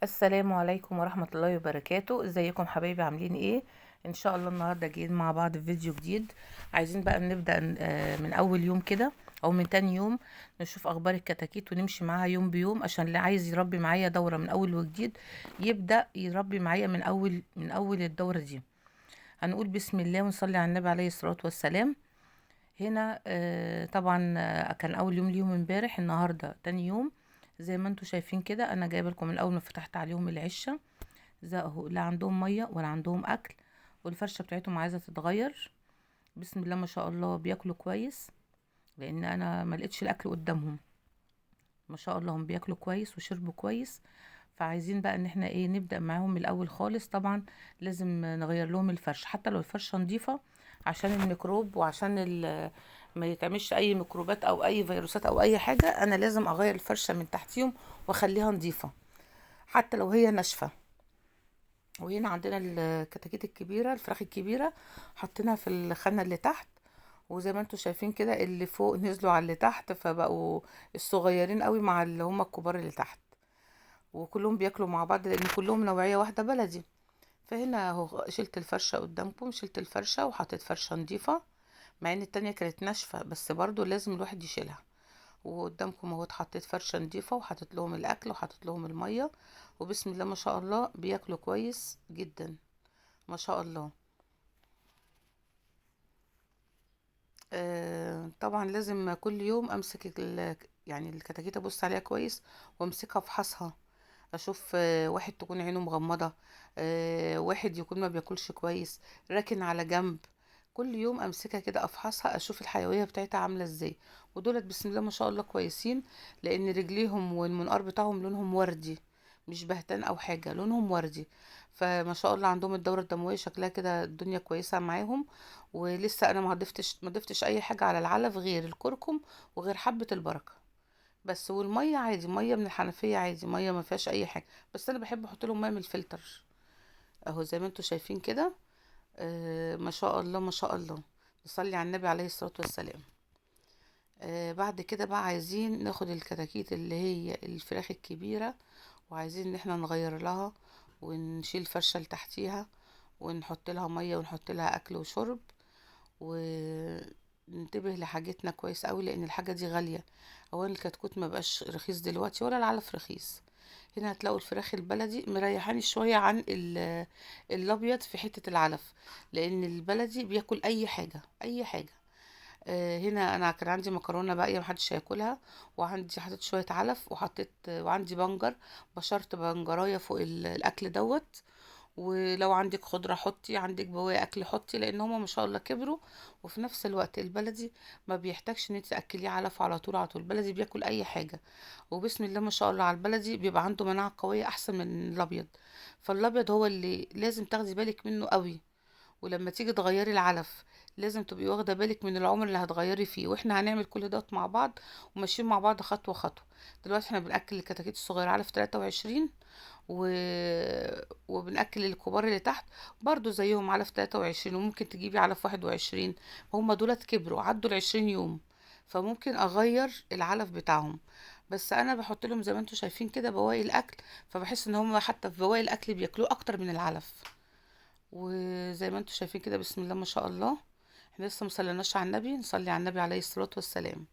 السلام عليكم ورحمة الله وبركاته. ازيكم حبايبي؟ عاملين ايه؟ ان شاء الله النهاردة جايين مع بعض في فيديو جديد. عايزين بقى نبدأ من اول يوم كده او من تاني يوم، نشوف اخبار الكتاكيت ونمشي معاها يوم بيوم، عشان اللي عايز يربي معايا دورة من اول وجديد يبدأ يربي معايا من اول الدورة دي. هنقول بسم الله ونصلي على النبي عليه الصلاة والسلام. هنا طبعا كان اول يوم ليهم امبارح، النهارده تاني يوم. زي ما انتم شايفين كده، انا جايبه لكم من اول ما فتحت عليهم العشه. زهقوا، لا عندهم ميه ولا عندهم اكل، والفرشه بتاعتهم عايزه تتغير. بسم الله ما شاء الله بياكلوا كويس، لان انا ما لقيتش الاكل قدامهم. ما شاء الله هم بياكلوا كويس وشربوا كويس. فعايزين بقى ان احنا ايه، نبدأ معاهم من الاول خالص. طبعا لازم نغير لهم الفرش حتى لو الفرشة نظيفة، عشان الميكروب وعشان ما يتعملش اي ميكروبات او اي فيروسات او اي حاجة. انا لازم اغير الفرشة من تحتيهم واخليها نظيفة حتى لو هي ناشفة. وهنا عندنا الكتاكيت الكبيرة، الفراخ الكبيرة، حطيناها في الخانة اللي تحت. وزي ما انتم شايفين كده، اللي فوق نزلوا على اللي تحت، فبقوا الصغيرين قوي مع اللي هم الكبار اللي تحت. وكلهم بياكلوا مع بعض لان كلهم نوعية واحدة بلدي. فهنا اهو شلت الفرشة قدامكم، شلت الفرشة وحطيت فرشة نظيفة. مع ان التانية كانت ناشفة، بس برضو لازم الواحد يشيلها. وقدامكم اهو حطيت فرشة نظيفة وحطيت لهم الاكل وحطيت لهم المية. وبسم الله ما شاء الله بياكلوا كويس جدا. ما شاء الله. طبعا لازم كل يوم امسك يعني الكتاكيت، ابص عليها كويس وامسكها افحصها. اشوف واحد تكون عينه مغمضة، واحد يكون ما بياكلش كويس، راكن على جنب. كل يوم امسكها كده افحصها، اشوف الحيوية بتاعتها عاملة ازاي. ودولت بسم الله ما شاء الله كويسين، لان رجليهم والمنقار بتاعهم لونهم وردي، مش بهتان او حاجة، لونهم وردي. فما شاء الله عندهم الدورة الدموية شكلها كده الدنيا كويسة معاهم. ولسه انا ما ضفتش اي حاجة على العلف غير الكركم وغير حبة البركة بس. والميه عادي، ميه من الحنفيه عادي، ميه ما فيهاش اي حاجه. بس انا بحب احط لهم ميه من الفلتر، اهو زي ما انتم شايفين كده. ما شاء الله ما شاء الله. نصلي على النبي عليه الصلاه والسلام. بعد كده بقى عايزين ناخد الكتاكيت اللي هي الفراخ الكبيره، وعايزين ان احنا نغير لها ونشيل الفرشه اللي تحتيها، ونحط لها ميه ونحط لها اكل وشرب. وننتبه لحاجتنا كويس قوي، لان الحاجه دي غاليه. اولا الكتكوت ما بقاش رخيص دلوقتي ولا العلف رخيص. هنا هتلاقوا الفراخ البلدي مريحاني شويه عن الابيض في حته العلف، لان البلدي بياكل اي حاجه اي حاجه. هنا انا كان عندي مكرونه باقيه محدش هياكلها، وعندي حطيت شويه علف وحطيت، وعندي بنجر، بشرت بنجرايه فوق الاكل دوت. ولو عندك خضرة حطي، عندك بواقي اكل حطي، لان هما ما شاء الله كبروا. وفي نفس الوقت البلدي ما بيحتاجش ان انت تاكليه علف على طول على طول، البلدي بياكل اي حاجه. وبسم الله ما شاء الله على البلدي بيبقى عنده مناعه قويه احسن من الابيض. فالابيض هو اللي لازم تاخدي بالك منه قوي. ولما تيجي تغيري العلف لازم تبقي واخده بالك من العمر اللي هتغيري فيه، واحنا هنعمل كل دوت مع بعض وماشيين مع بعض خطوه خطوه. دلوقتي احنا بناكل الكتاكيت الصغيره علف 23، و... وبنأكل الكبار اللي تحت برضو زيهم علف 23، وممكن تجيبي علف 21. هم دولت كبروا عدوا ال20 يوم، فممكن أغير العلف بتاعهم. بس أنا بحط لهم زي ما انتوا شايفين كده بواقي الأكل، فبحس ان هم حتى في بواقي الأكل بياكلوه أكتر من العلف. وزي ما انتوا شايفين كده بسم الله ما شاء الله. احنا لسه مصليناش على النبي، نصلي على النبي عليه الصلاة والسلام.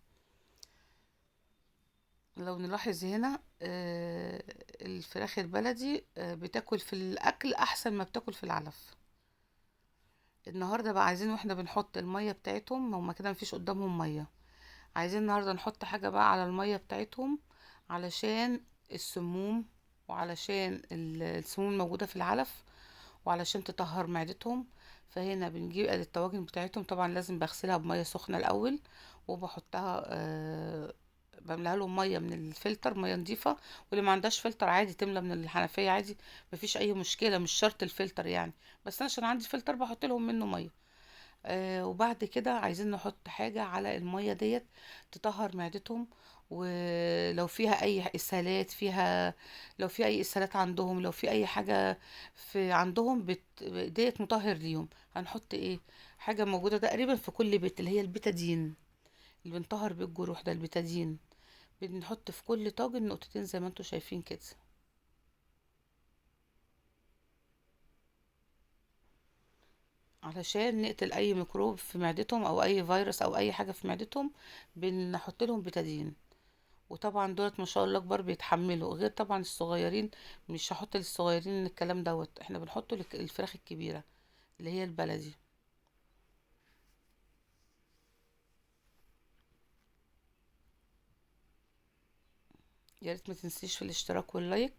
لو نلاحظ هنا الفراخ البلدي بتاكل في الاكل احسن ما بتاكل في العلف. النهارده بقى عايزين واحنا بنحط الميه بتاعتهم، هما كده مفيش قدامهم ميه، عايزين النهارده نحط حاجه بقى على الميه بتاعتهم، علشان السموم، وعلشان السموم الموجوده في العلف، وعلشان تطهر معدتهم. فهنا بنجيب الطواجن بتاعتهم، طبعا لازم بغسلها بميه سخنه الاول، وبحطها بملاها لهم ميه من الفلتر، ميه نظيفه. واللي ما عندهاش فلتر عادي تملى من الحنفيه عادي، مفيش اي مشكله، مش شرط الفلتر يعني. بس انا عشان عندي فلتر بحط لهم منه ميه. وبعد كده عايزين نحط حاجة على المية ديت تطهر معدتهم. ولو فيها اي اسهالات فيها، لو في اي اسهالات عندهم، لو في اي حاجة في عندهم ديت مطهر ليهم. هنحط ايه؟ حاجة موجودة تقريبا في كل بيت، اللي هي البيتادين، اللي بنطهر بيه الجروح ده، البيتادين. بنحط في كل طاجن نقطتين زي ما انتوا شايفين كده. علشان نقتل اي ميكروب في معدتهم او اي فيروس او اي حاجه في معدتهم. بنحط لهم بتادين. وطبعا دولت ما شاء الله كبار بيتحملوا، غير طبعا الصغيرين. مش هحط للصغيرين الكلام دوت، احنا بنحطه للفراخ الكبيره اللي هي البلدي. يا ريت ما تنسيش في الاشتراك واللايك.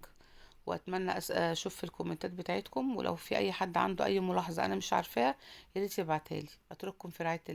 واتمنى اشوف في الكومنتات بتاعتكم، ولو في اي حد عنده اي ملاحظه انا مش عارفاها يا ريت يبعتها لي. اترككم في رعايه